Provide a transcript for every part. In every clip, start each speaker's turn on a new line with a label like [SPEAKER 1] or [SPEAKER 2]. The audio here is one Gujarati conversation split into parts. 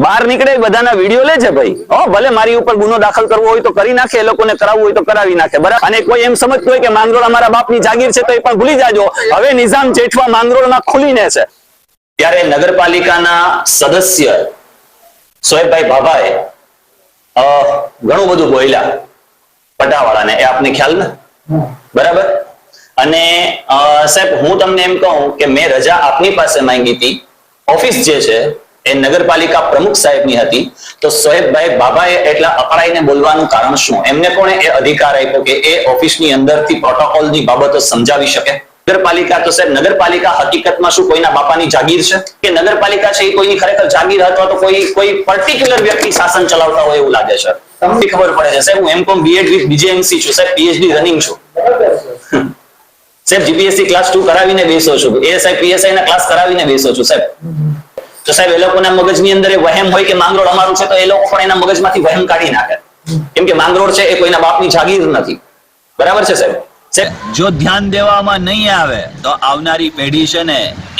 [SPEAKER 1] બહાર નીકળે બધાના વિડીયો લે છે ભાઈ. ભલે મારી ઉપર ગુનો દાખલ કરવો હોય તો કરી નાખે, એ લોકોને કરાવવું હોય તો કરાવી નાખે, બરાબર. અને કોઈ એમ સમજતું હોય કે માંગરોળ અમારા બાપની જાગીર છે તો એ પણ ભૂલી જાજો. હવે નિઝામ જેઠવા માંગરોળમાં ખુલીને છે. ત્યારે નગરપાલિકાના સદસ્ય સોહેબભાઈ ભાભાએ ઘણું બધું બોલ્યા પટાવાળાને, એ આપને ખ્યાલ ને, બરાબર. અને સાહેબ હું તમને એમ કહું કે મેં રજા આપની પાસે માંગી હતી. ઓફિસ જે છે એ નગરપાલિકા પ્રમુખ સાહેબની હતી, તો સોહેબભાઈ બાબાએ એટલા અકળાઈને બોલવાનું કારણ શું? એમને કોણે એ અધિકાર આપ્યો કે એ ઓફિસની અંદરથી પ્રોટોકોલની બાબતો સમજાવી શકે? નગરપાલિકા તો સાહેબ, નગરપાલિકા હકીકતમાં શું કોઈના બાપાની જાગીર છે? કે નગરપાલિકા છે એ કોઈની ખરેખર જાગીર અથવા તો કોઈ પર્ટિક્યુલર વ્યક્તિ શાસન ચલાવતા હોય એવું લાગે છે? તમને ખબર પડે છે સાહેબ, હું એમકોમ બીએડ વિથ બીજેએમસી છું સાહેબ, પીએચડી રનિંગ છું સાહેબ, જીપીએસસી ક્લાસ 2 કરાવીને બેસો છું, એએસઆઈ પીએસઆઈ ના ક્લાસ કરાવીને બેસો છું સાહેબ. તો સાહેબ એ લોકોના મગજની અંદર એ વહેમ હોય કે માંગરોળ અમારું છે, તો એ લોકો પણ એના મગજમાંથી વહેમ કાઢી નાખે, કેમ કે માંગરોળ છે એ કોઈના બાપની જાગીર નથી, બરાબર છે સાહેબ.
[SPEAKER 2] જો ધ્યાન દેવામાં નહીં આવે તો આવનારી પેઢી છે ને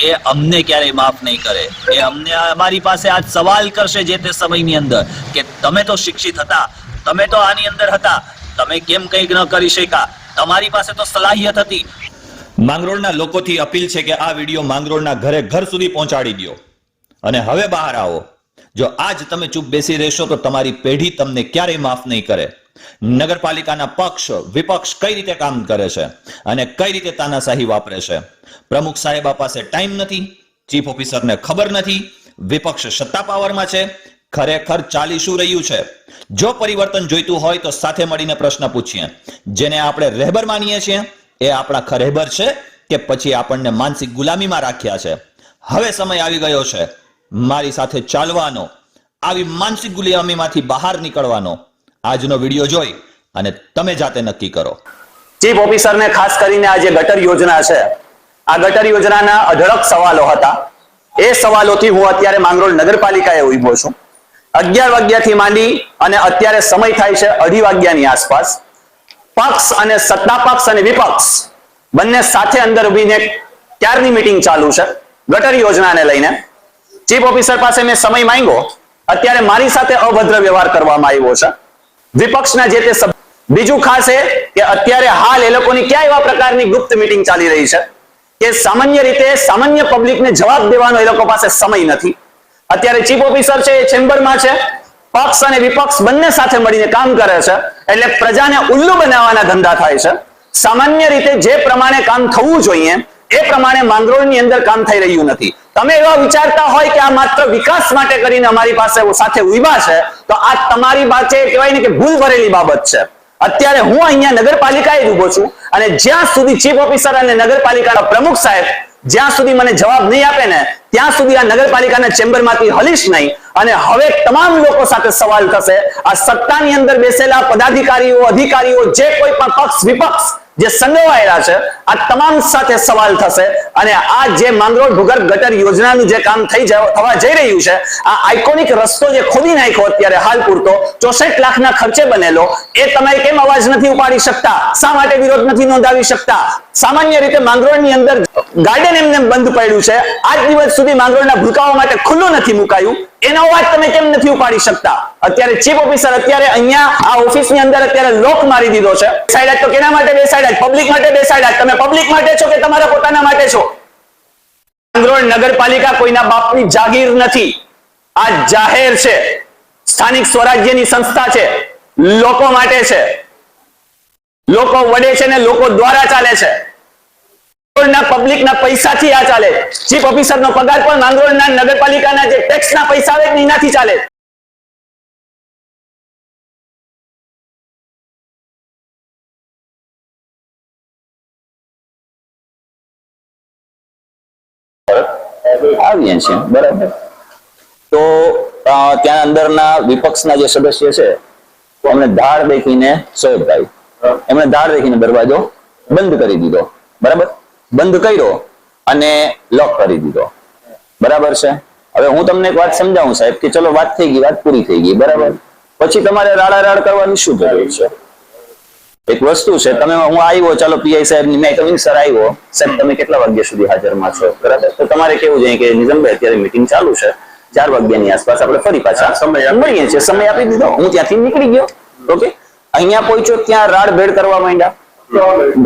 [SPEAKER 2] એ અમને ક્યારેય માફ નહીં કરે. એ અમને અમારી પાસે આજ સવાલ કરશે જે તે સમયની અંદર કે તમે તો શિક્ષિત હતા, તમે તો આની અંદર હતા, તમે કેમ કંઈક ન કરી શક્યા? તમારી પાસે તો સલાહિયત હતી. માંગરોળના લોકોથી અપીલ છે કે આ વિડીયો માંગરોળના ઘરે ઘર સુધી પહોંચાડી દો અને હવે બહાર આવો. જો આજ તમે ચૂપ બેસી રહેશો તો તમારી પેઢી તમને ક્યારેય માફ નહીં કરે. નગરપાલિકાના પક્ષ વિપક્ષ કઈ રીતે કામ કરે છે અને કઈ રીતે તાનાશાહી વાપરે છે. પ્રમુખ સાહેબા પાસે ટાઈમ નથી, ચીફ ઓફિસરને ખબર નથી, વિપક્ષ સત્તા પાવરમાં છે. ખરેખર ચાલી શું રહ્યું છે? જો પરિવર્તન જોઈતું હોય તો સાથે મળીને પ્રશ્ન પૂછીએ. જેને આપણે રહેબર માનીએ છીએ એ આપણા ખરેબર છે કે પછી આપણને માનસિક ગુલામીમાં રાખ્યા છે? હવે સમય આવી ગયો છે મારી સાથે ચાલવાનો, આવી માનસિક ગુલામીમાંથી બહાર નીકળવાનો. આજનો વિડીયો જોઈ અને તમે જાતે નક્કી કરો.
[SPEAKER 1] ચીફ ઓફિસરને ખાસ કરીને આ જે ગટર યોજના છે, આ ગટર યોજનાના અઢળક સવાલો હતા. એ સવાલોથી હું અત્યારે માંગરોળ નગરપાલિકાએ ઉભો છું. 11 વાગ્યાથી માંડી અને અત્યારે સમય થાય છે 2:30 વાગ્યાની આસપાસ. પક્ષ અને સત્તા પક્ષ અને વિપક્ષ બંને સાથે અંદર ઉભીને ક્યારની મીટિંગ ચાલુ છે ગટર યોજનાને લઈને. ચીફ ઓફિસર પાસે મેં સમય માંગ્યો, અત્યારે મારી સાથે અભદ્ર વ્યવહાર કરવામાં આવ્યો છે વિપક્ષના જે તે. બીજું ખાસ એ કે અત્યારે હાલ એ લોકોની ક્યાં એવા પ્રકારની ગુપ્ત મીટિંગ ચાલી રહી છે કે સામાન્ય રીતે સામાન્ય પબ્લિકને જવાબ દેવાનો એ લોકો પાસે સમય નથી. અત્યારે ચીફ ઓફિસર છે એ ચેમ્બરમાં છે, પક્ષ અને વિપક્ષ બંને સાથે મળીને કામ કરે છે, એટલે પ્રજાને ઉલ્લુ બનાવવાના ધંધા થાય છે. સામાન્ય રીતે જે પ્રમાણે કામ થવું જોઈએ એ પ્રમાણે માંગરોળની અંદર કામ થઈ રહ્યું નથી. તમે એવા વિચારતા હોય કે આ માત્ર વિકાસ માટે કરીને અમારી પાસે સાથે ઉભા છે, તો આ તમારી પાસે કહેવાય ને કે ભૂલ ભરેલી બાબત છે. અત્યારે હું અહીંયા નગરપાલિકાએ જ ઉભો છું અને જ્યાં સુધી ચીફ ઓફિસર અને નગરપાલિકાના પ્રમુખ સાહેબ જ્યાં સુધી મને જવાબ નહીં આપે ને ત્યાં સુધી આ નગરપાલિકાના ચેમ્બરમાંથી હલીશ નહીં. અને હવે તમામ લોકો સાથે સવાલ થશે. આ સત્તાની અંદર બેસેલા પદાધિકારીઓ, અધિકારીઓ, જે કોઈ પણ પક્ષ વિપક્ષ જે સંડોવાયેલા છે, આ તમામ સાથે સવાલ થશે. અને આ જે માંગરોળ ભૂગર્ભ ગટર યોજનાનું જે કામ થવા જઈ રહ્યું છે, આ આઇકોનિક રસ્તો જે ખોદી નાખ્યો અત્યારે હાલ પૂરતો 64 લાખના ખર્ચે બનેલો, એ તમે કેમ અવાજ નથી ઉપાડી શકતા? શા માટે વિરોધ નથી નોંધાવી શકતા? સામાન્ય રીતે માંગરોળની અંદર ગાર્ડન એમને બંધ પડ્યું છે, આજ દિવસ સુધી માંગરોળના ભૂલકાઓ માટે ખુલ્લું નથી મુકાયું, એનો અવાજ તમે કેમ નથી ઉપાડી શકતા? અત્યારે ચીફ ઓફિસર અત્યારે અહીંયા આ ઓફિસની અંદર અત્યારે લોક મારી દીધો છે. બેસાડ્યા તો કેના માટે બેસાડ્યા? પબ્લિક માટે બેસાડ્યા. તમે પબ્લિક માટે છો કે તમારા પોતાના માટે છો? માંગરોળ નગરપાલિકા કોઈના બાપની જાગીર નથી. આ જાહેર છે, સ્થાનિક સ્વરાજ્યની સંસ્થા છે, લોકો માટે છે, લોકો વડે છે ને લોકો દ્વારા ચાલે છે. પબ્લિકના પૈસાથી આ ચાલે. ચીફ ઓફિસરનો પગાર પણ માંગરોળના નગરપાલિકાના જે ટેક્સના પૈસા આવે એનાથી ચાલે. આવીએ છીએ બરાબર. તો ત્યાં અંદરના વિપક્ષના જે સદસ્ય છે એમણે ધાડ દેખીને સોહેબભાઈ એમણે ધાડ દેખીને દરવાજો બંધ કરી દીધો, બરાબર. બંધ કર્યો અને લોક કરી દીધો, બરાબર છે. હવે હું તમને એક વાત સમજાવું સાહેબ કે ચલો વાત થઈ ગઈ, વાત પૂરી થઈ ગઈ, બરાબર. પછી તમારે રાડારાડ કરવાની શું જરૂર છે? એક વસ્તુ છે, તમે હું આવ્યો, ચાલો પીઆઈ સાહેબ ની મેં સર આવ્યો સાહેબ, તમે કેટલા વાગ્યા સુધી હાજરમાં છો, બરાબર. તો તમારે કેવું જોઈએ કે નિઝામભાઈ અત્યારે મીટિંગ ચાલુ છે, 4 વાગ્યાની આસપાસ આપણે ફરી પાછા મળીએ છીએ. સમય આપી દીધો, હું ત્યાંથી નીકળી ગયો. ઓકે, અહીંયા પહોંચ્યો, ત્યાં રાડ ભેડ કરવા માંડ્યા.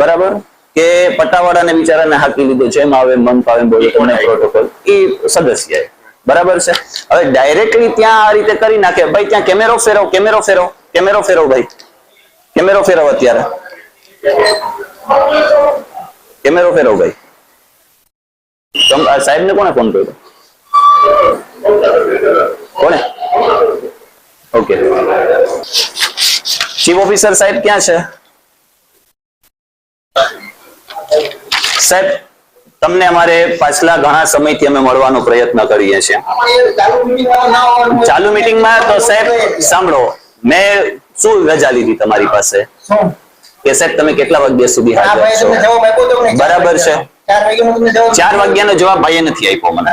[SPEAKER 1] બરાબર, કે પટ્ટાવાળાને બિચારાને હાકી લીધો, જેમ આવે મન ફાવે બોલે કોને પ્રોટોકોલ એ સદસ્ય. બરાબર છે. હવે ડાયરેક્ટલી ત્યાં આ રીતે કરી નાખે. ભાઈ ત્યાં કેમેરો ફેરવો, કેમેરો ફેરવો, કેમેરો ફેરવો, ભાઈ કેમેરો ફેરવો, અત્યારે કેમેરો ફેરવો ભાઈ. સાહેબ ને કોને ફોન કર્યો? કોને? ઓકે, ચીફ ઓફિસર સાહેબ ક્યાં છે? સાહેબ, તમને અમારે પાછલા ઘણા સમયથી અમે મળવાનો પ્રયત્ન કરીએ છીએ. ચાલુ મીટિંગમાં તો સાહેબ સાંભળો, મેં શું રજા લીધી તમારી પાસે કે સાહેબ તમે કેટલા વાગ્યા સુધી હાજર છો? બરાબર છે. 4 વાગ્યાનો જવાબ ભાઈએ નથી આપ્યો મને.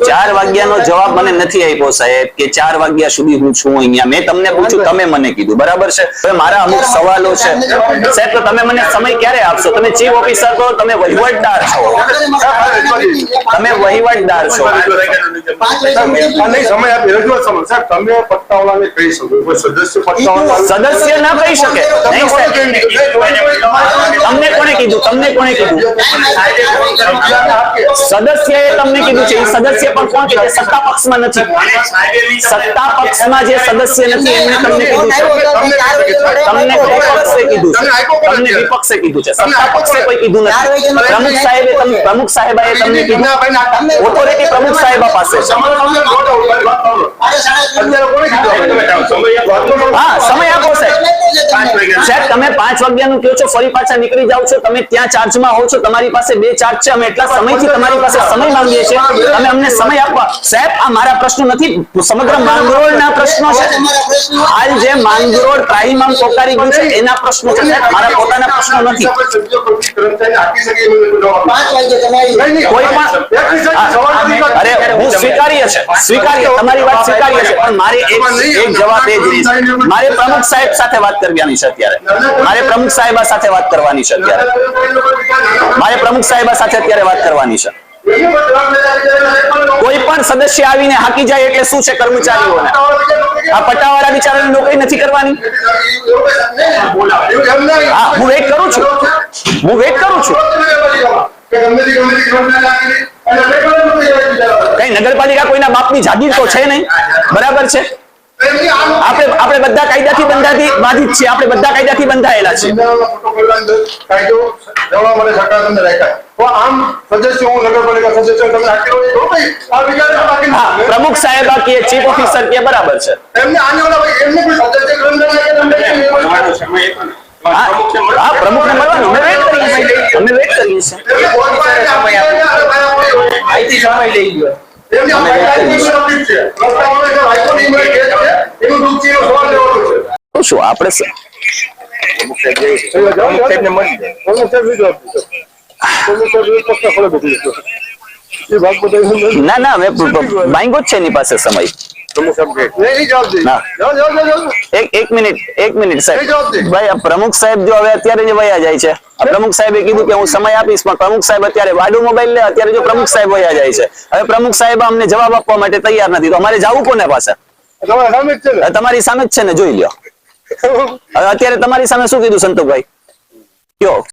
[SPEAKER 1] 4 વાગ્યાનો જવાબ મને નથી આપ્યો સાહેબ, કે 4 વાગ્યા સુધી હું છું અહીંયા. મેં તમને પૂછ્યું, તમે મને કીધું. બરાબર છે. હવે મારા અમુક સવાલો છે સાહેબ, તો તમે મને સમય ક્યારે આપશો? તમે ચીફ ઓફિસર છો, તમે વહીવટદાર છો, તમે વહીવટદાર છો.
[SPEAKER 3] સમય આપી રજૂઆત સમય સાહેબ, તમે પટ્ટાવાળાને કહી શકો,
[SPEAKER 1] સદસ્ય ના કહી શકે. નહીં સાહેબ, તમને કોણે કીધું? તમને કોણે કીધું? સદસ્યએ તમને કીધું છે. એ સદસ્ય પણ કોણ કીધું? સત્તા પક્ષમાં નથી. સત્તા પક્ષમાં જે સદસ્ય નથી એમને તમને કીધું છે. તમને વિપક્ષે કીધું છે. તમને વિપક્ષે કીધું છે. સત્તા પક્ષે કોઈ કીધું નથી. પ્રમુખ સાહેબે પ્રમુખ સાહેબાએ તમને કીધું. ઓથોરિટી પ્રમુખ સાહેબા પાસે છે. હા, સમય આપો સાહેબ. સાહેબ તમે 5 વાગ્યાનું કહો છો, ફરી પાછા નીકળી જાવ છો. તમે ત્યાં ચાર્જમાં હો છો, તમારી પાસે 2 ચાર્જ છે. અમે એટલા સમયથી તમારી પાસે સમય માંગીએ છીએ, તમે અમને સમય આપવા. સાહેબ, આ મારા પ્રશ્નો નથી, સમગ્ર માંગરોળના પ્રશ્નો છે. હાલ જે માંગરોળ ત્રાહિમામ પોકારી ગયું છે એના પ્રશ્નો છે સાહેબ, મારા પોતાના પ્રશ્નો નથી. કોઈ પણ અરે હું સ્વીકાર્ય છે, સ્વીકાર્ય, તમારી વાત સ્વીકાર્ય છે, પણ મારે એક જવાબ એ જ રહી છે. મારે પ્રમુખ સાહેબ સાથે વાત કરવાની છે અત્યારે. મારે પ્રમુખ સાહેબા સાથે વાત કરવાની છે અત્યારે. મારે પ્રમુખ સાહેબા સાથે અત્યારે વાત કરવાની છે. કોઈ પણ સદસ્ય આવીને હાકી જાય એટલે શું છે કર્મચારીઓને? આ પટ્ટાવાળા બિચારાને નોકરી નથી કરવાની? હા, હું વેઇટ કરું છું, હું વેઇટ કરું છું. કઈ નગરપાલિકા કોઈના બાપની જાગીર તો છે નહીં. બરાબર છે. આપણે બધા કાયદાથી બાંધિત છીએ. આપણે બધા કાયદાથી બંધાયેલા છીએ. પ્રમુખ સાહેબ કે ચીફ ઓફિસર કે બરાબર છે. હા, પ્રમુખને મળવાનું અમે વેઇટ કરીએ છીએ. અમે વેઇટ કરીએ છીએ. શું આપણે ના ના મેં માંગ્યો જ છે એની પાસે સમય. એક મિનિટ સાહેબ. ભાઈ પ્રમુખ સાહેબ જો હવે અત્યારે જ વયા જાય છે. પ્રમુખ સાહેબે કીધું કે હું સમય આપીશ, પણ પ્રમુખ સાહેબ અત્યારે વાડુ મોબાઈલ લે. અત્યારે જો પ્રમુખ સાહેબ વયા જાય છે, હવે પ્રમુખ સાહેબ અમને જવાબ આપવા માટે તૈયાર નથી, તો અમારે જવું કોને પાસે? તમારી સામે જ છે ને, જોઈ લ્યો. હવે અત્યારે તમારી સામે શું કીધું સંતોષભાઈ? કયો?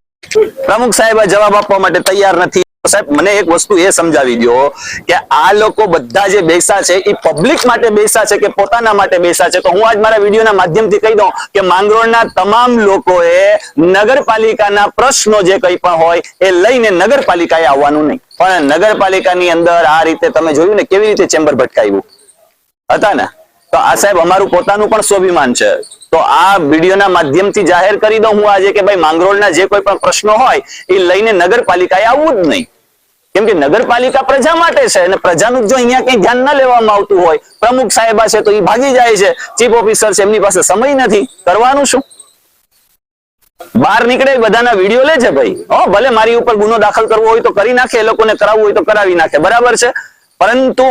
[SPEAKER 1] પ્રમુખ સાહેબ જવાબ આપવા માટે તૈયાર નથી. સાહેબ મને એક વસ્તુ એ સમજાવી દો કે આ લોકો બધા જે બેસા છે એ પબ્લિક માટે બેસા છે કે પોતાના માટે બેસા છે? તો હું આજ મારા વિડીયોના માધ્યમથી કહી દઉં કે માંગરોળના તમામ લોકોએ નગરપાલિકાના પ્રશ્નો જે કંઈ પણ હોય એ લઈને નગરપાલિકાએ આવવાનું નહીં. પણ નગરપાલિકાની અંદર આ રીતે તમે જોયું ને કેવી રીતે ચેમ્બર ભટકાવ્યું હતા ને, તો આ સાહેબ અમારું પોતાનું પણ સ્વાભિમાન છે. તો આ વિડીયોના માધ્યમથી જાહેર કરી દઉં હું આજે કે ભાઈ માંગરોળના જે કોઈ પણ પ્રશ્નો હોય એ લઈને નગરપાલિકાએ આવવું જ નહીં. કેમ કે નગરપાલિકા પ્રજા માટે છે અને પ્રજાનું જો અહીંયા કઈ ધ્યાન ન લેવામાં આવતું હોય, પ્રમુખ સાહેબા છે તો એ ભાગી જાય છે, ચીફ ઓફિસર છે એમની પાસે સમય નથી, કરવાનું શું? બહાર નીકળે બધાના વિડીયો લે છે ભાઈ. ભલે મારી ઉપર ગુનો દાખલ કરવો હોય તો કરી નાખે, એ લોકોને કરાવવું હોય તો કરાવી નાખે, બરાબર છે. પરંતુ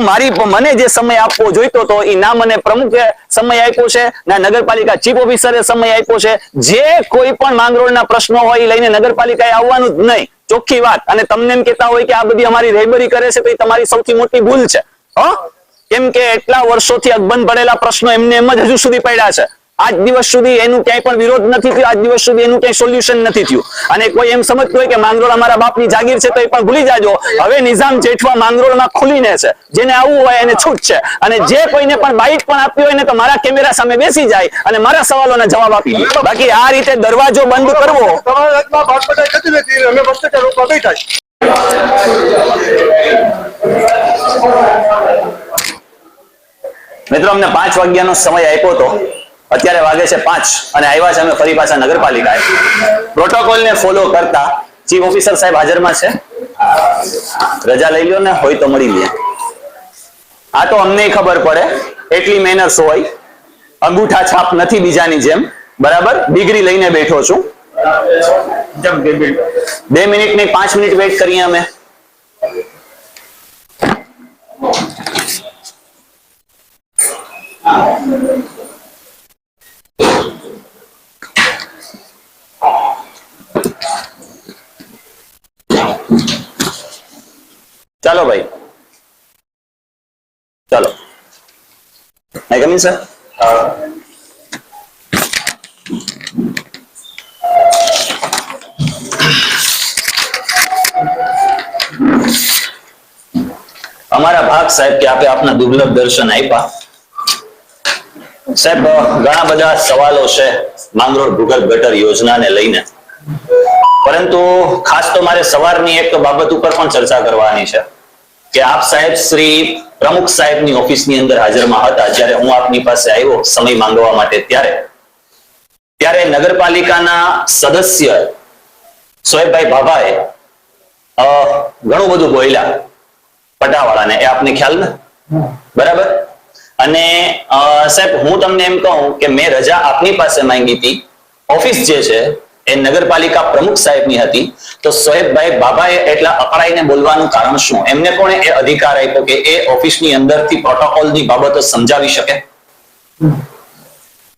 [SPEAKER 1] મને જે સમય આપવો જોઈતો હતો એ ના મને પ્રમુખે સમય આપ્યો છે, ના નગરપાલિકા ચીફ ઓફિસરે સમય આપ્યો છે. જે કોઈ પણ માંગરોળના પ્રશ્નો હોય એ લઈને નગરપાલિકાએ આવવાનું જ નહીં, ચોખ્ખી વાત. અને તમને એમ કહેતા હોય કે આ બધી અમારી રહેબરી કરે છે, તો એ તમારી સૌથી મોટી ભૂલ છે. કેમ કે એટલા વર્ષોથી અકબંધ પડેલા પ્રશ્નો એમને એમ જ હજુ સુધી પડ્યા છે. આજ દિવસ સુધી એનું ક્યાંય પણ વિરોધ નથી થયો, આજ દિવસ સુધી એનું ક્યાંય સોલ્યુશન નથી થયું. અને કોઈ એમ સમજતું હોય કે માંગરોળ અમારા બાપની જાગીર છે તો એ પણ ભૂલી જાજો. હવે નિઝામ જેઠવા માંગરોળમાં ખુલીને છે. જેને આવવું હોય એને છૂટ છે. અને જે કોઈને પણ બાઇટ પણ આપવી હોય ને તો મારા કેમેરા સામે બેસી જાય અને મારા સવાલોના જવાબ આપી દે. બાકી આ રીતે દરવાજો બંધ કરવો
[SPEAKER 3] તમારા હાથમાં ભાગપટાઈ થતી નથી. અમે ભ્રષ્ટાચાર રોકવા બેઠા છીએ.
[SPEAKER 1] મિત્રો, અમને 5 વાગ્યાનો સમય આપ્યો હતો. અત્યારે વાગે છે 5 અને આવ્યા છે અમે ફરી પાછા નગરપાલિકાએ. પ્રોટોકોલને ફોલો કરતા ચીફ ઓફિસર સાહેબ હાજરમાં છે. રજા લઈ લ્યો ને, હોય તો મળી લે. આ તો અમને ખબર પડે એટલી મેનર્સ હોય. અંગૂઠા છાપ નથી બીજાની જેમ. બરાબર, ડિગ્રી લઈને બેઠો છું. 2 મિનિટ ને 5 મિનિટ વેઇટ કરીએ અમે. ચાલો ભાઈ, ચાલો. I come in, sir? અમારા ભાગ સાહેબ કે આપે આપના દુર્લભ દર્શન આપ્યા. સાહેબ, ઘણા બધા સવાલો છે માંગરોળ ભૂગર્ભ ગટર યોજનાને લઈને, પરંતુ ખાસ તો મારે સવારની એક બાબત ઉપર પણ ચર્ચા કરવાની છે કે આપ સાહેબ શ્રી પ્રમુખ સાહેબની ઓફિસની અંદર હાજરમાં હતા જ્યારે હું આપની પાસે આવ્યો સમય માંગવા માટે. ત્યારે નગરપાલિકાના સદસ્ય સોહેબભાઈ ભાભાએ ઘણું બધું બોલ્યા પટાવાળાને, એ આપને ખ્યાલ ને? બરાબર. અને સાહેબ, હું તમને એમ કહું કે મેં રજા આપની પાસે માંગી હતી. ઓફિસ જે છે એ નગરપાલિકા પ્રમુખ સાહેબની હતી. તો સોહેબભાઈ બાબાએ એટલા અકળાઈને બોલવાનું કારણ શું? એમને કોણે એ અધિકાર આપ્યો કે એ ઓફિસની અંદરથી પ્રોટોકોલની બાબતો સમજાવી શકે?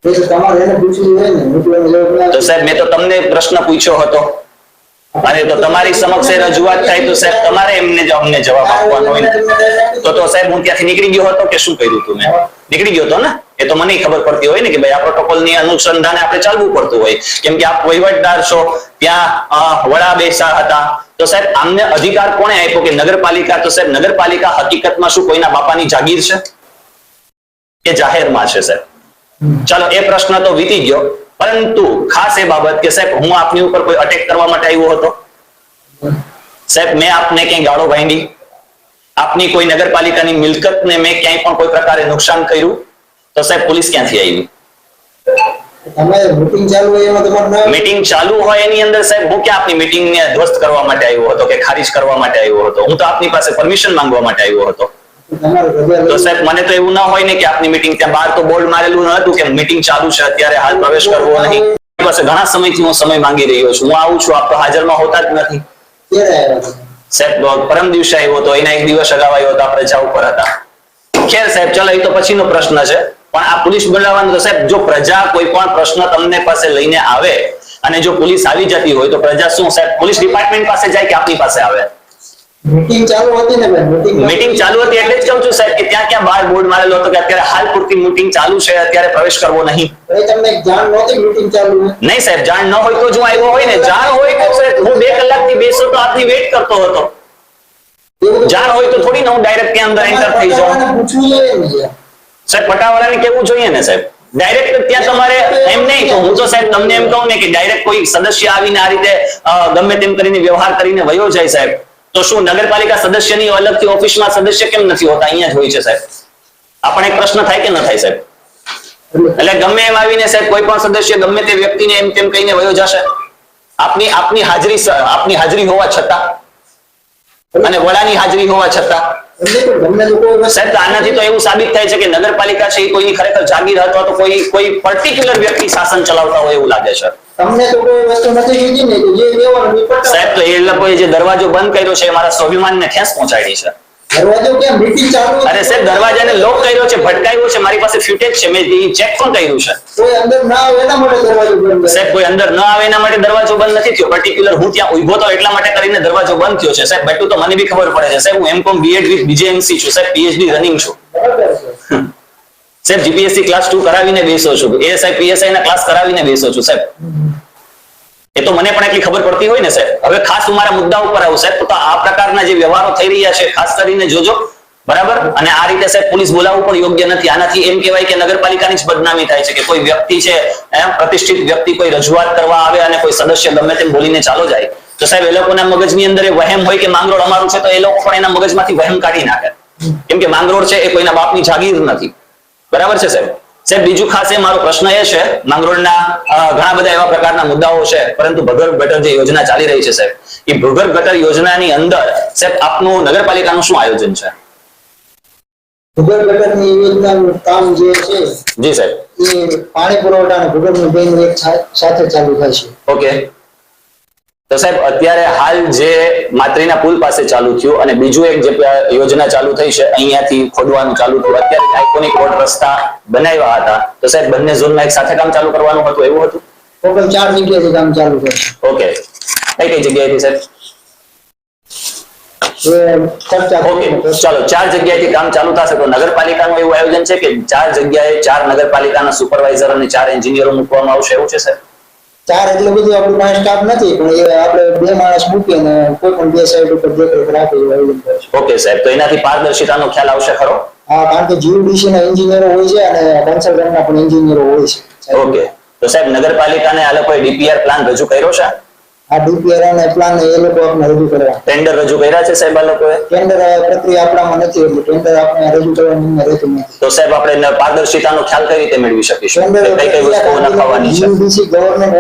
[SPEAKER 1] તો સાહેબ, મેં તો તમને પ્રશ્ન પૂછ્યો હતો અને તો તમારી સમક્ષ રજૂઆત થાય તો સાહેબ તમારે અમને જવાબ આપવાનો હોય. તો સાહેબ, હું ત્યાંથી નીકળી ગયો હતો કે શું કર્યું હતું? મેં નીકળી ગયો હતો ને? એ તો મને ખબર પડતી હોય ને કે ભાઈ આ પ્રોટોકોલની અનુસંધાને આપણે ચાલવું પડતું હોય. કેમ કે આપ વહીવટદાર છો, ત્યાં વડા બેસા હતા. તો સાહેબ, આમને અધિકાર કોણે આપ્યો કે નગરપાલિકા? તો સાહેબ, નગરપાલિકા હકીકતમાં શું કોઈના બાપાની જાગીર છે કે જાહેરમાં છે? સાહેબ, ચાલો એ પ્રશ્ન તો વીતી ગયો, પરંતુ ખાસ એ બાબત કે સાહેબ, હું આપની ઉપર કોઈ અટેક કરવા માટે આવ્યો હતો? સાહેબ, મેં આપને ક્યાંય ગાળો ભાંડી? આપની કોઈ નગરપાલિકાની મિલકતને મેં ક્યાંય પણ કોઈ પ્રકારે નુકસાન કર્યું? તો સાહેબ, પોલીસ ક્યાંથી આવી? મીટિંગ ચાલુ હોય એની અંદર સાહેબ, હું ક્યાં આપની મીટિંગને ધ્વસ્ત કરવા માટે આવ્યો હતો કે ખારીજ કરવા માટે આવ્યો હતો? હું તો આપની પાસે પરમિશન માંગવા માટે આવ્યો હતો. તો સાહેબ, મને તો એવું ના હોય ને કે આપની મીટિંગ, ત્યાં બહાર તો બોર્ડ મારેલું ન હતું કે મીટિંગ ચાલુ છે, અત્યારે હાલ પ્રવેશ કરવો નહીં. પાસે ઘણા સમયથી હું સમય માંગી રહ્યો છું. હું આવું છું, આપ તો હાજરમાં હોતા જ નથી. સાહેબ, પરમ દિવસે આવ્યો હતો, એના એક દિવસ અગાઉ આવ્યો હતો, આપણે રજા ઉપર હતા. ખેર સાહેબ, ચલો એ તો પછીનો પ્રશ્ન છે. પણ આ પોલીસ બોલાવવાનું તો સાહેબ, જો પ્રજા કોઈ પણ પ્રશ્ન તમને પાસે લઈને આવે અને જો પોલીસ આવી જતી હોય તો પ્રજા શું સાહેબ પોલીસ ડિપાર્ટમેન્ટ પાસે જાય કે આપની પાસે આવે? મીટિંગ ચાલુ હતી ને ભાઈ, મીટિંગ ચાલુ હતી એટલે જ કહું છું સાહેબ કે ત્યાં ક્યાં બહાર બોર્ડ મારેલો હતો કે અત્યારે હાલ પૂરતી મીટિંગ ચાલુ છે, અત્યારે પ્રવેશ કરવો નહીં. તમને જાણ નહોતી મીટિંગ ચાલુ? નહીં સાહેબ, જાણ ન હોય તો જો આવ્યો હોય ને, જાણ હોય તો સાહેબ હું 2 કલાકથી બેસો તો આપની વેઇટ કરતો હતો. જાણ હોય તો થોડી ને હું ડાયરેક્ટ ત્યાં અંદર એન્ટર થઈ જાઉં. સાહેબ, પટાવાળાને કેવું જોઈએ ને સાહેબ, ડાયરેક્ટ ત્યાં તમારે એમ નહીં. તો હું તો સાહેબ તમને એમ કહું ને કે ડાયરેક્ટ કોઈ સદસ્ય આવીને આ રીતે ગમે તેમ કરીને વ્યવહાર કરીને વયો જાય સાહેબ, તો શું નગરપાલિકા સદસ્યની અલગથી ઓફિસમાં સદસ્ય કેમ નથી હોતા? અહીંયા જ હોય છે સાહેબ. આપણને એક પ્રશ્ન થાય કે ન થાય સાહેબ? એટલે ગમે એમ આવીને સાહેબ કોઈ પણ સદસ્ય ગમે તે વ્યક્તિને એમ તેમ કહીને વયો જશે આપની હાજરી હોવા છતાં અને વડાની હાજરી હોવા છતાં? સાહેબ, આનાથી તો એવું સાબિત થાય છે કે નગરપાલિકા છે એ કોઈની ખરેખર જાગીર હતો તો કોઈ પર્ટિક્યુલર વ્યક્તિ શાસન ચલાવતા હોય એવું લાગે છે. તમને તો કોઈ વસ્તુ નથી કીધી ને કે જે લેવાનું સાહેબ, તો એ લોકોએ જે દરવાજો બંધ કર્યો છે એ મારા સ્વાભિમાનને ઠેસ પહોંચાડી છે.
[SPEAKER 4] દરવાજો ક્યાં મીટિંગ ચાલુ હતી?
[SPEAKER 1] અરે સાહેબ દરવાજાને લોક કર્યો છે, ભટકાયો છે, મારી પાસે ફ્યુટેજ છે, મેં ચેક પણ કર્યું છે.
[SPEAKER 4] કોઈ અંદર ના આવે એના માટે દરવાજો બંધ છે.
[SPEAKER 1] સાહેબ કોઈ અંદર ન આવે એના માટે દરવાજો બંધ નથી થયો. પર્ટિક્યુલર હું ત્યાં ઉભો તો એટલા માટે કરીને દરવાજો બંધ થયો છે. સાહેબ બેટું તો મને બી ખબર પડે છે. સાહેબ હું M.Com B.Ed વિથ BJMC છું. સાહેબ PhD રનિંગ છું.
[SPEAKER 4] બરાબર છે.
[SPEAKER 1] સાહેબ GPSC ક્લાસ 2 કરાવીને બેસો છું. ASI PSI ના ક્લાસ કરાવીને બેસો છું. સાહેબ એ તો મને પણ એટલી ખબર પડતી હોય ને સાહેબ. હવે ખાસ હું મારા મુદ્દા ઉપર આવું સાહેબ, તો આ પ્રકારના જે વ્યવહારો થઈ રહ્યા છે ખાસ કરીને જોજો, બરાબર. અને આ રીતે સાહેબ પોલીસ બોલાવવું પણ યોગ્ય નથી. આનાથી એમ કહેવાય કે નગરપાલિકાની જ બદનામી થાય છે કે કોઈ વ્યક્તિ છે, પ્રતિષ્ઠિત વ્યક્તિ કોઈ રજૂઆત કરવા આવે અને કોઈ સદસ્ય ગમે તેમ બોલીને ચાલો જાય, તો સાહેબ એ લોકોના મગજની અંદર એ વહેમ હોય કે માંગરોળ અમારું છે, તો એ લોકો પણ એના મગજમાંથી વહેમ કાઢી નાખે. કેમ કે માંગરોળ છે એ કોઈના બાપની જાગીર નથી. બરાબર છે સાહેબ. સાહેબ બીજું ખાસ એ મારો પ્રશ્ન એ છે, માંગરોળના ઘણા બધા એવા પ્રકારના મુદ્દાઓ છે, પરંતુ ભૂગર્ભ ગટર જે યોજના ચાલી રહી છે સાહેબ, એ ભૂગર્ભ ગટર યોજનાની અંદર સાહેબ આપનું નગરપાલિકાનું શું આયોજન છે?
[SPEAKER 4] ભૂગર્ભ ગટરની યોજનાનું કામ જે છે
[SPEAKER 1] જી સાહેબ.
[SPEAKER 4] એ પાણી પુરવઠા અને ભૂગર્ભનું બેનું એક સાથે ચાલુ થાય છે.
[SPEAKER 1] ઓકે. તો સાહેબ અત્યારે હાલ જે માત્રીના પુલ પાસે ચાલુ થયું અને બીજું એક જે યોજના ચાલુ થઈ છે અહીંયાથી ખોદવાનું ચાલુ થયું, અત્યારે આઇકોનિક રોડ રસ્તા બનાવ્યા હતા, તો સાહેબ બંને ઝોનમાં એક સાથે કામ ચાલુ કરવાનું હતું, એવું હતું?
[SPEAKER 4] ટોટલ 4 જગ્યાએથી કામ ચાલુ થશે.
[SPEAKER 1] ઓકે. કઈ જગ્યાએથી સાહેબ? ચાલો 4 જગ્યાએથી કામ ચાલુ થશે, તો નગરપાલિકાનું એવું આયોજન છે કે 4 જગ્યાએ 4 નગરપાલિકાના સુપરવાઇઝર અને 4 એન્જિનિયરો મૂકવામાં આવશે, એવું છે સાહેબ?
[SPEAKER 4] 4 એટલે બધું આપણું પાસે સ્ટાફ નથી, પણ એ આપણે 2 માણસ મૂકીને કોઈ પણ 2 સાઈડ ઉપર દેખરેખ રાખે એવું આયોજન કરે છે.
[SPEAKER 1] ઓકે સાહેબ. તો એનાથી પારદર્શિતાનો ખ્યાલ આવશે ખરો?
[SPEAKER 4] હા, કારણ કે જીયુડીસી ના એન્જિનિયરો હોય છે અને કન્સલ્ટન્ટના પણ એન્જિનિયરો હોય છે.
[SPEAKER 1] ઓકે. તો સાહેબ નગરપાલિકાને આ લોકોએ DPR પ્લાન રજૂ કર્યો છે?
[SPEAKER 4] આ DPR અને પ્લાન એ લોકો આપણે રજૂ કરવા.
[SPEAKER 1] ટેન્ડર રજૂ કર્યા છે સાહેબ આ લોકોએ?
[SPEAKER 4] ટેન્ડર પ્રક્રિયા આપણામાં નથી, એટલે ટેન્ડર આપણે રજૂ કરવાની રહેતું નથી.
[SPEAKER 1] તો સાહેબ આપણે પારદર્શિતાનો ખ્યાલ કઈ રીતે મેળવી શકીશું કે કઈ કઈ વસ્તુઓ નખાવાની છે?
[SPEAKER 4] જીયુડીસી ગવર્નમેન્ટ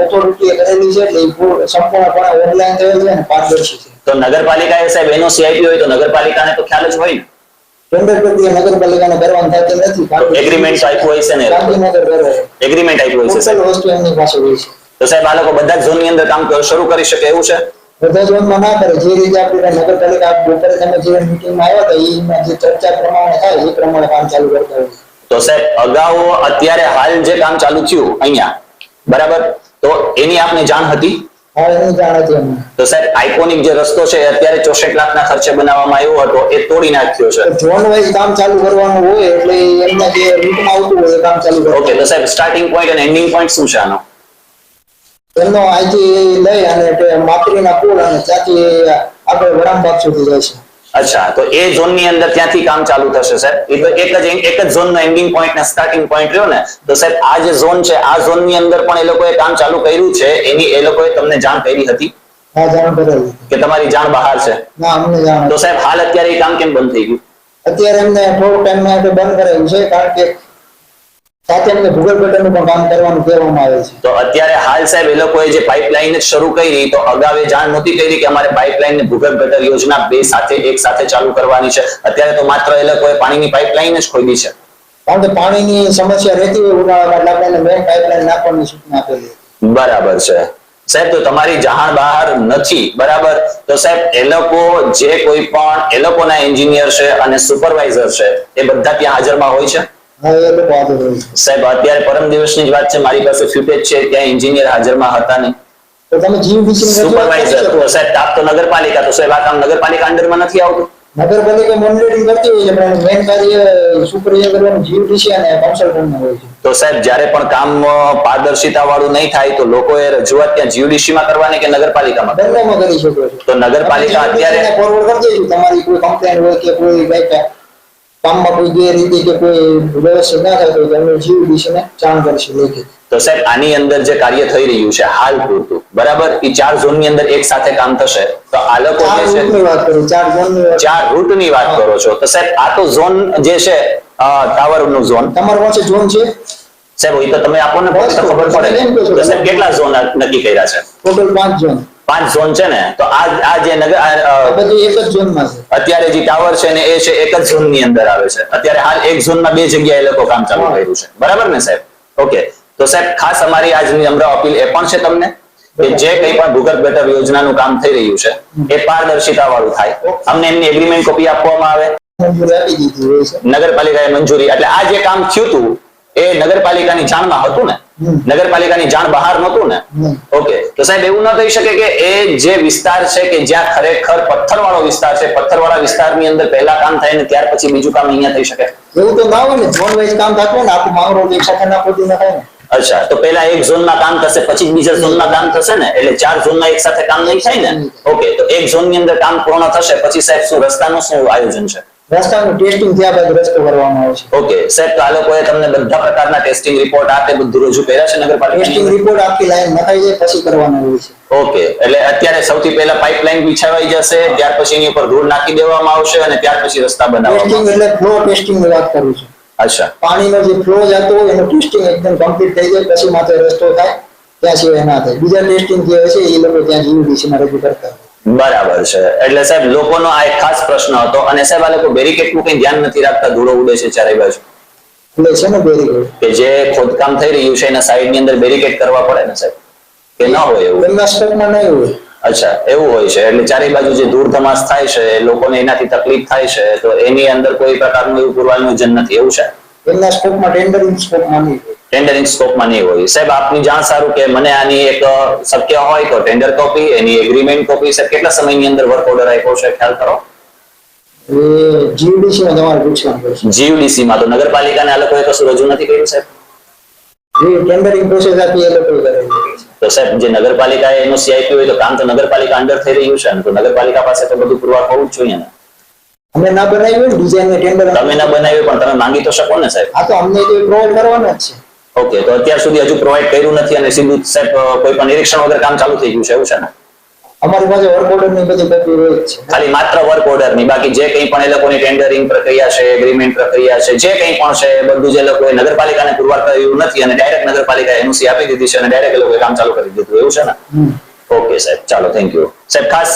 [SPEAKER 4] ઓથોરિટીએ કરેલી છે, એટલે એ સંપૂર્ણપણે ઓનલાઈન થયેલ છે અને પારદર્શી છે.
[SPEAKER 1] તો નગરપાલિકાએ સાહેબ એનો CIP હોય તો નગરપાલિકાને તો ખ્યાલ જ હોય ને?
[SPEAKER 4] ટેન્ડર પ્રક્રિયા નગરપાલિકાને કરવાની થતી નથી.
[SPEAKER 1] એગ્રીમેન્ટ આપ્યું હોય છે ને?
[SPEAKER 4] ગાંધીનગર કરે.
[SPEAKER 1] એગ્રીમેન્ટ આપ્યું હોય છે
[SPEAKER 4] ટોટલ
[SPEAKER 1] સાહેબ.
[SPEAKER 4] વસ્તુ એમની પાસે હોય છે.
[SPEAKER 1] તો સાહેબ આ લોકો બધા ઝોનની અંદર કામ શરૂ કરી શકે એવું છે?
[SPEAKER 4] બધા ઝોનમાં ના કરે. જે રીતે આપણે નગરપાલિકા બપોરે તમે જે મીટિંગમાં આવ્યા હતા એમાં જે ચર્ચા પ્રમાણે થાય એ પ્રમાણે કામ ચાલુ કરતા હોય.
[SPEAKER 1] તો સાહેબ અગાઉ અત્યારે હાલ જે કામ ચાલુ થયું અહીંયા, બરાબર, તો એની આપને જાણ હતી?
[SPEAKER 4] હા, એની જાણ હતી અમને.
[SPEAKER 1] તો સાહેબ આઇકોનિક જે રસ્તો છે એ અત્યારે 64 લાખના ખર્ચે બનાવવામાં આવ્યો હતો, એ તોડી નાખ્યો છે.
[SPEAKER 4] ઝોન વાઇઝ કામ ચાલુ કરવાનું હોય એટલે એમના જે રૂટમાં આવતું હોય એ કામ ચાલુ કરવાનું.
[SPEAKER 1] ઓકે. તો સાહેબ સ્ટાર્ટિંગ પોઈન્ટ અને એન્ડિંગ પોઈન્ટ શું છે આનો?
[SPEAKER 4] એમનો અહીંથી લઈ અને માતરીના પુલ અને ત્યાંથી આગળ વરામબાગ સુધી જાય છે.
[SPEAKER 1] અચ્છા. તો એ ઝોનની અંદર ત્યાંથી કામ ચાલુ થશે સાહેબ? એ તો એક જ ઝોનનો એન્ડિંગ પોઈન્ટ ને સ્ટાર્ટિંગ પોઈન્ટ રહ્યો ને, તો સાહેબ આ જે ઝોન છે આ ઝોનની અંદર પણ એ લોકોએ કામ ચાલુ કર્યું છે, એની એ લોકોએ તમને જાણ કરી હતી
[SPEAKER 4] હા, જાણ કરેલી.
[SPEAKER 1] કે તમારી જાણ બહાર છે?
[SPEAKER 4] ના, અમને જાણ.
[SPEAKER 1] તો સાહેબ હાલ અત્યારે એ કામ કેમ બંધ થઈ ગયું?
[SPEAKER 4] અત્યારે એમને થોડો ટાઈમ માટે બંધ કરેલું છે, કારણ કે સાથે એમને ભૂગર્ભ ગટરનું પણ કામ કરવાનું કહેવામાં આવે છે.
[SPEAKER 1] તો અત્યારે હાલ સાહેબ એ લોકોએ જે પાઇપલાઇન શરૂ કરી, તો અગાઉ જાણ નહોતી કરી કે અમારે પાઇપલાઇન ને ભૂગર્ભ ગટર યોજના બે સાથે એક સાથે ચાલુ કરવાની છે? અત્યારે તો માત્ર એ લોકોએ પાણીની પાઇપલાઇન જ ખોદી છે.
[SPEAKER 4] કારણ કે પાણીની સમસ્યા રહેતી હોય ઉનાળામાં, એટલે આપણે મેઇન પાઇપલાઇન નાખવાની સૂચના આપેલી.
[SPEAKER 1] બરાબર છે સાહેબ. તો તમારી જાણ બહાર નથી, બરાબર, તો સાહેબ એ લોકો જે કોઈ પણ એ લોકોના એન્જિનિયર છે અને સુપરવાઇઝર છે એ બધા ત્યાં હાજરમાં હોય છે?
[SPEAKER 4] હા, એ લોકો હાજર હોય છે.
[SPEAKER 1] સાહેબ અત્યારે પરમ દિવસની જ વાત છે, મારી પાસે ફૂટેજ છે, ત્યાં એન્જિનિયર હાજરમાં હતા નહીં.
[SPEAKER 4] તો તમે જીયુડીસી
[SPEAKER 1] સુપરવાઇઝર તો સાહેબ તાપ તો નગરપાલિકા, તો સાહેબ આ કામ નગરપાલિકા અંડરમાં નથી આવતું?
[SPEAKER 4] નગરપાલિકા મોનિટરિંગ કરતી હોય છે, પણ મેઇન કાર્ય સુપરવાઇઝર કરવાનું જીયુડીસી અને કન્સલ્ટન્ટનું હોય છે.
[SPEAKER 1] તો સાહેબ જ્યારે પણ કામ પારદર્શિતા વાળું નહીં થાય તો લોકોએ રજૂઆત ત્યાં GUDC માં કરવાની કે નગરપાલિકામાં?
[SPEAKER 4] બંનેમાં કરી શકો છો.
[SPEAKER 1] તો નગરપાલિકા અત્યારે
[SPEAKER 4] ફોરવર્ડ કરી દઈશું. તમારી કોઈ કમ્પ્લેન હોય કે કોઈ કામમાં કોઈ ગેરરીતિ કે કોઈ વ્યવસ્થિત ના થાય તો તમે GUDC ને જાણ કરશે લેખિત.
[SPEAKER 1] તો સાહેબ આની અંદર જે કાર્ય થઈ રહ્યું છે હાલ પૂરતું, બરાબર, એ 4 ઝોનની અંદર એક સાથે કામ થશે, તો આ લોકો જે છે
[SPEAKER 4] 4 રૂટની વાત કરો, 4 ઝોનની વાત.
[SPEAKER 1] 4 રૂટની વાત કરો છો, તો સાહેબ આ તો ઝોન જે છે ટાવરનું ઝોન
[SPEAKER 4] તમારી પાસે ઝોન છે
[SPEAKER 1] સાહેબ? એ તો તમે આપો ને તો ખબર પડે. તો સાહેબ કેટલા ઝોન નક્કી કર્યા છે?
[SPEAKER 4] Total 5 zone.
[SPEAKER 1] 5 ઝોન છે ને, તો આ જે
[SPEAKER 4] બધું એક જ ઝોનમાં છે.
[SPEAKER 1] અત્યારે જે ટાવર છે ને એ છે એક જ ઝોનની અંદર આવે છે. અત્યારે હાલ એક ઝોનમાં 2 જગ્યાએ લોકો કામ ચાલુ કર્યું છે, બરાબર ને સાહેબ? ઓકે. તો સાહેબ ખાસ અમારી આજની નમ્ર અપીલ એ પણ છે તમને કે જે કંઈ પણ ભૂગર્ભ ગટર યોજનાનું કામ થઈ રહ્યું છે એ પારદર્શિતા વાળું થાય, અમને એમની એગ્રીમેન્ટ કોપી આપવામાં આવે,
[SPEAKER 4] મંજૂરી આપી દીધી હોય છે.
[SPEAKER 1] નગરપાલિકાએ મંજૂરી, એટલે આ જે કામ થયું હતું એ નગરપાલિકાની જાણમાં હતું ને, નગરપાલિકાની જાણ બહાર નહોતું ને? ઓકે, તો સાહેબ એવું ન કહી શકે કે એ જે વિસ્તાર છે કે જ્યાં ખરેખર પથ્થરવાળો વિસ્તાર છે, પથ્થરવાળા વિસ્તારની અંદર પહેલા કામ થાય ને ત્યાર પછી બીજું કામ અહીંયા થઈ શકે?
[SPEAKER 4] એવું તો ના હોય ને, ઝોન વાઇઝ કામ થતું હોય ને, આખું માંગરોળ એક સાથે ના પહોંચી ન થાય ને.
[SPEAKER 1] અચ્છા, તો પેલા એક ઝોનમાં કામ થશે પછી બીજા ઝોનમાં કામ થશે ને, એટલે 4 ઝોનમાં એક સાથે કામ નહીં થાય ને? ઓકે, તો એક ઝોનની અંદર કામ પૂર્ણ થશે પછી સાહેબ શું રસ્તાનું શું આયોજન છે?
[SPEAKER 4] રસ્તાનું ટેસ્ટિંગ થયા બાદ રસ્તો કરવામાં આવે છે.
[SPEAKER 1] ઓકે સાહેબ, તો આ લોકોએ તમને બધા પ્રકારના ટેસ્ટિંગ રિપોર્ટ આપે બધું રજૂ કર્યા છે નગરપાલિકા?
[SPEAKER 4] ટેસ્ટિંગ રિપોર્ટ આખી લાઈન નખાઈ જાય પછી કરવાનું હોય છે.
[SPEAKER 1] ઓકે, એટલે અત્યારે સૌથી પહેલા પાઇપલાઇન બિછાવાઈ જશે, ત્યાર પછી એની ઉપર ધૂળ નાખી દેવામાં આવશે અને ત્યાર પછી રસ્તા બનાવવામાં
[SPEAKER 4] ટેસ્ટિંગ એટલે ફ્લો ટેસ્ટિંગ ની વાત કરું છું.
[SPEAKER 1] અચ્છા,
[SPEAKER 4] પાણીનો જે ફ્લો જતો હોય એનું ટેસ્ટિંગ એકદમ કમ્પ્લીટ થઈ જાય પછી માત્ર રસ્તો થાય, ત્યાં સિવાય ના થાય. બીજા ટેસ્ટિંગ જે હોય છે એ લોકો ત્યાં જીયુડીસી માં રજૂ કરતા હોય.
[SPEAKER 1] બરાબર છે. એટલે સાહેબ લોકોનો આ એક ખાસ પ્રશ્ન હતો, અને સાહેબ આ લોકો બેરિકેડનું કંઈ ધ્યાન નથી રાખતા, ધૂળો ઉડે છે ચારે બાજુ.
[SPEAKER 4] એટલે છે ને બેરીકેડ
[SPEAKER 1] કે જે ખોદકામ થઈ રહ્યું છે એના સાઈડ ની અંદર બેરિકેડ કરવા પડે ને સાહેબ, કે ન હોય એવું?
[SPEAKER 4] એમના સ્ટોકમાં નહીં હોય.
[SPEAKER 1] અચ્છા, એવું હોય છે. એટલે ચારે બાજુ જે ધૂળ ધમાસ થાય છે, લોકોને એનાથી તકલીફ થાય છે, તો એની અંદર કોઈ પ્રકારનું એવું પૂર્વાનુયોજન નથી, એવું છે?
[SPEAKER 4] એમના સ્કોપમાં ટેન્ડરિંગ સ્કોપમાં નહીં હોય.
[SPEAKER 1] ટેન્ડરિંગ સ્કોપમાં નહીં હોય. સાહેબ આપની જાણ સારું કે મને આની એક શક્ય હોય તો ટેન્ડર કોપી, એની એગ્રીમેન્ટ કોપી, સાહેબ કેટલા સમયની અંદર વર્ક ઓર્ડર આપ્યો છે ખ્યાલ કરો?
[SPEAKER 4] એ જીયુડીસી માં તમારે પૂછવાનું પડશે.
[SPEAKER 1] જીયુડીસી માં? તો નગરપાલિકાને આ લોકોએ કશું રજૂ નથી કર્યું સાહેબ?
[SPEAKER 4] એ ટેન્ડરિંગ પ્રોસેસ આપી એ લોકો કરેલી છે.
[SPEAKER 1] તો સાહેબ જે નગરપાલિકાએ એનું આપ્યું હોય તો કામ તો નગરપાલિકા અંડર થઈ રહ્યું છે ને, તો નગરપાલિકા પાસે તો બધું પુરવાર હોવું જ જોઈએ ને?
[SPEAKER 4] અમે ના બનાવ્યું હોય ડિઝાઇન ને ટેન્ડર
[SPEAKER 1] તમે ના બનાવ્યું પણ તમે માંગી તો શકો ને સાહેબ?
[SPEAKER 4] આ તો અમને તો પ્રોવાઈડ કરવાના જ છે.
[SPEAKER 1] ઓકે, તો અત્યાર સુધી હજુ પ્રોવાઈડ કર્યું નથી અને સીધું સાહેબ કોઈ પણ નિરીક્ષણ વગર કામ ચાલુ થઈ ગયું છે, એવું છે ને?
[SPEAKER 4] અમારી પાસે વર્ક ઓર્ડર ની બધી કોપી હોય જ છે.
[SPEAKER 1] ખાલી માત્ર વર્ક ઓર્ડર ની, બાકી જે કંઈ પણ એ લોકોની ટેન્ડરિંગ પ્રક્રિયા છે, એગ્રીમેન્ટ પ્રક્રિયા છે, જે કંઈ પણ છે એ બધું જે લોકોએ નગરપાલિકાને પુરવાર કર્યું નથી અને ડાયરેક્ટ નગરપાલિકાએ એનઓસી આપી દીધી છે અને ડાયરેક્ટ એ લોકોએ કામ ચાલુ કરી દીધું, એવું છે ને? ઓકે સાહેબ, ચાલો, થેન્ક યુ સાહેબ. ખાસ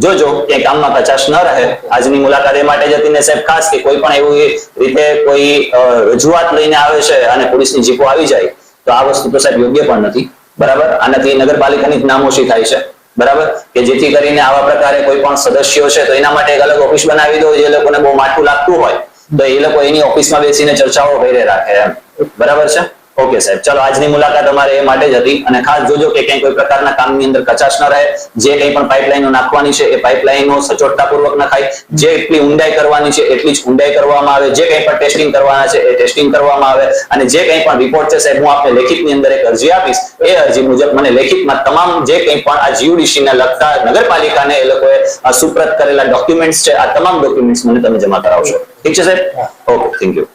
[SPEAKER 1] જોજો કે કામમાં કચાશ ન રહે. આજની મુલાકાત એ માટે જ હતી ને સાહેબ, ખાસ કે કોઈ પણ એવું રીતે કોઈ રજૂઆત લઈને આવે છે અને પોલીસની જીપો આવી જાય તો આ વસ્તુ તો સાહેબ યોગ્ય પણ નથી, બરાબર? આનાથી નગરપાલિકાની જ નામોશી થાય છે, બરાબર? કે જેથી કરીને આવા પ્રકારે કોઈ પણ સદસ્યો છે તો એના માટે એક અલગ ઓફિસ બનાવી દો, જે લોકોને બહુ માઠું લાગતું હોય તો એ લોકો એની ઓફિસમાં બેસીને ચર્ચાઓ કરી રાખે એમ, બરાબર છે? ઓકે સાહેબ, ચલો આજની મુલાકાત અમારે એ માટે જ હતી. અને ખાસ જોજો કે ક્યાંય કોઈ પ્રકારના કામની અંદર કચાશ ન રહે. જે કંઈ પણ પાઇપલાઈનો નાખવાની છે એ પાઇપલાઈનો સચોટતાપૂર્વક નખાય, જે એટલી ઊંડાઈ કરવાની છે એટલી જ ઊંડાઈ કરવામાં આવે, જે કંઈ પણ ટેસ્ટિંગ કરવાના છે એ ટેસ્ટિંગ કરવામાં આવે, અને જે કંઈ પણ રિપોર્ટ છે સાહેબ હું આપને લેખિતની અંદર એક અરજી આપીશ, એ અરજી મુજબ મને લેખિતમાં તમામ જે કંઈ પણ આ જીયુડીસી ને લગતા નગરપાલિકાને એ લોકોએ સુપ્રત કરેલા ડોક્યુમેન્ટ્સ છે, આ તમામ ડોક્યુમેન્ટ્સ મને તમે જમા કરાવશો. ઠીક છે સાહેબ? Okay, thank you.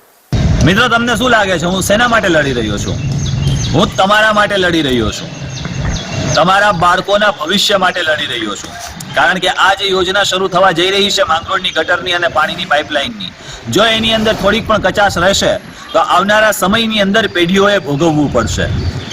[SPEAKER 2] મિત્રો, તમને શું લાગે છે હું શેના માટે લડી રહ્યો છું? હું તમારા માટે લડી રહ્યો છું, તમારા બાળકોના ભવિષ્ય માટે લડી રહ્યો છું. કારણ કે આ જે યોજના શરૂ થવા જઈ રહી છે માંગરોળની ગટરની અને પાણીની પાઇપલાઇનની, જો એની અંદર થોડીક પણ કચાશ રહેશે તો આવનારા સમયની અંદર પેઢીઓએ ભોગવવું પડશે.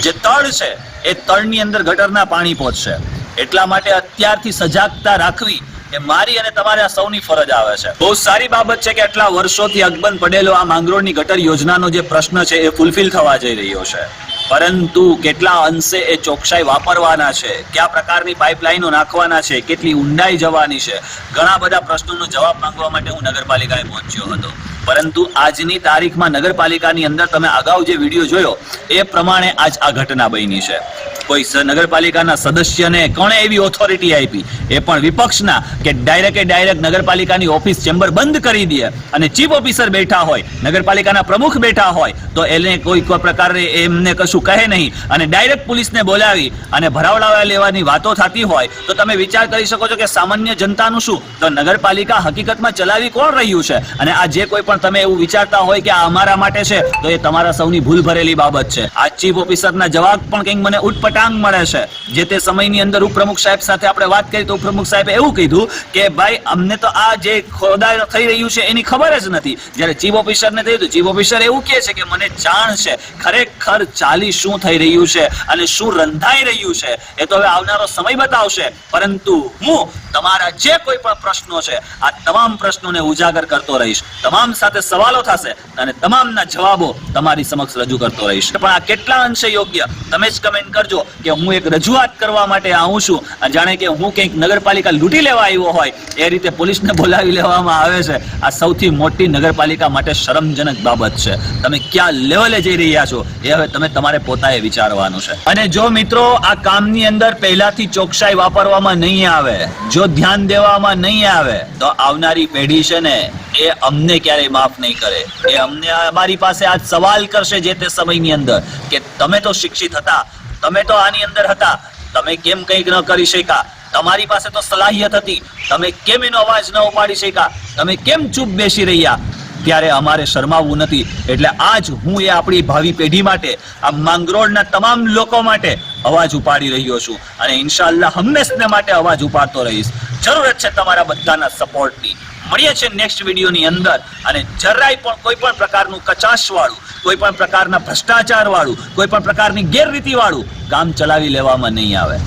[SPEAKER 2] જે તળ છે એ તળની અંદર ગટરના પાણી પહોંચશે. એટલા માટે અત્યારથી સજાગતા રાખવી એ મારી અને તમારા સૌની ફરજ આવે છે. બહુ સારી બાબત છે કે આટલા વર્ષોથી અકબંધ પડેલો આ માંગરોળની ગટર યોજનાનો જે પ્રશ્ન છે એ ફૂલફિલ થવા જઈ રહ્યો છે. પરંતુ કેટલા અંશે એ ચોકસાઈ વાપરવાના છે, કયા પ્રકારની પાઇપલાઇનો નાખવાના છે, કેટલી ઊંડાઈ જવાની છે, ઘણા બધા પ્રશ્નોનો જવાબ માંગવા માટે હું નગરપાલિકાએ પહોંચ્યો હતો. પરંતુ આજની તારીખમાં નગરપાલિકાની અંદર તમે અગાઉ જે વિડીયો જોયો એ પ્રમાણે આજ આ ઘટના બની છે. કોઈ નગરપાલિકાના સદસ્યને કોણે એવી ઓથોરિટી આપી, એ પણ વિપક્ષના, કે ડાયરેક્ટ નગરપાલિકાની ઓફિસ ચેમ્બર બંધ કરી દે અને ચીફ ઓફિસર બેઠા હોય, નગરપાલિકાના પ્રમુખ બેઠા હોય તો એને કોઈ પ્રકારે એમને કશું કહે નહીં અને ડાયરેક્ટ પોલીસને બોલાવી અને ભરાવડાવવા લેવાની વાતો થતી હોય તો તમે વિચાર કરી શકો છો કે સામાન્ય જનતાનું શું? તો નગરપાલિકા હકીકતમાં ચલાવી કોણ રહ્યું છે? અને આ જે કોઈ પણ તમે એવું વિચારતા હોય કે આ અમારા માટે છે તો એ તમારા સૌની ભૂલ ભરેલી બાબત છે. આ ચીફ ઓફિસરના જવાબ પણ કંઈક મને ઉટપટાંગ મળે છે. જે તે સમયની અંદર ઉપપ્રમુખ સાહેબ સાથે આપણે વાત કરી તો પ્રમુખ સાહેબે એવું કીધું કે ભાઈ અમને તો આ જે ખોદાઈ થઈ રહ્યું છે એની ખબર જ નથી. જ્યારે ચીફ ઓફિસરને થયું તો ચીફ ઓફિસર એવું કહે છે કે મને જાણ છે ખરેખર ચાલી શું થઈ રહ્યું છે અને શું રંધાઈ રહ્યું છે એ તો હવે આવનારો સમય બતાવશે. પરંતુ હું તમારા જે કોઈ પણ પ્રશ્નો છે આ તમામ પ્રશ્નોને ઉજાગર કરતો રહીશ. તમામ સાથે સવાલો થશે અને તમામના જવાબો તમારી સમક્ષ રજૂ કરતો રહીશ. પણ આ કેટલા અંશે યોગ્ય તમે જ કમેન્ટ કરજો કે હું એક રજૂઆત કરવા માટે આવું છું જાણે કે હું કંઈક નગરપાલિકા લૂંટી લેવા આવ્યો હોય એ રીતે પોલીસને બોલાવી લેવામાં આવે છે. આ સૌથી મોટી નગરપાલિકા માટે શરમજનક બાબત છે. તમે ક્યાં લેવલે જઈ રહ્યા છો એ હવે તમારે પોતાએ વિચારવાનું છે. અને જો મિત્રો આ કામની અંદર પહેલાથી ચોકસાઈ વાપરવામાં નહીં આવે, જો ધ્યાન દેવામાં નહીં આવે તો આવનારી પેઢી છે ને એ અમને ક્યારેય માફ નહીં કરે. એ અમને અમારી પાસે આજ સવાલ કરશે જે તે સમયની અંદર કે તમે તો શિક્ષિત હતા, તમે તો આની અંદર હતા, તમે કેમ કંઈક ન કરી શક્યા, તમારી પાસે તો સલાહિયત હતી, તમે કેમ એનો અવાજ ન ઉપાડી શક્યા, તમે કેમ ચૂપ બેસી રહ્યા. ત્યારે અમારે શરમાવવું નથી. એટલે આજ હું એ આપણી ભાવિ પેઢી માટે, આ માંગરોળના તમામ લોકો માટે અવાજ ઉપાડી રહ્યો છું અને ઇન્શાઅલ્લાહ હંમેશને માટે અવાજ ઉપાડતો રહીશ. જરૂરત છે તમારા બધાના સપોર્ટની. મળીએ છીએ નેક્સ્ટ વિડીયોની અંદર અને જરાય પણ કોઈ પણ પ્રકારનું કચાશ વાળું, કોઈ પણ પ્રકારના ભ્રષ્ટાચાર વાળું, કોઈ પણ પ્રકારની ગેરરીતિ વાળું કામ ચલાવી લેવામાં નહીં આવે.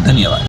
[SPEAKER 2] ધન્યવાદ.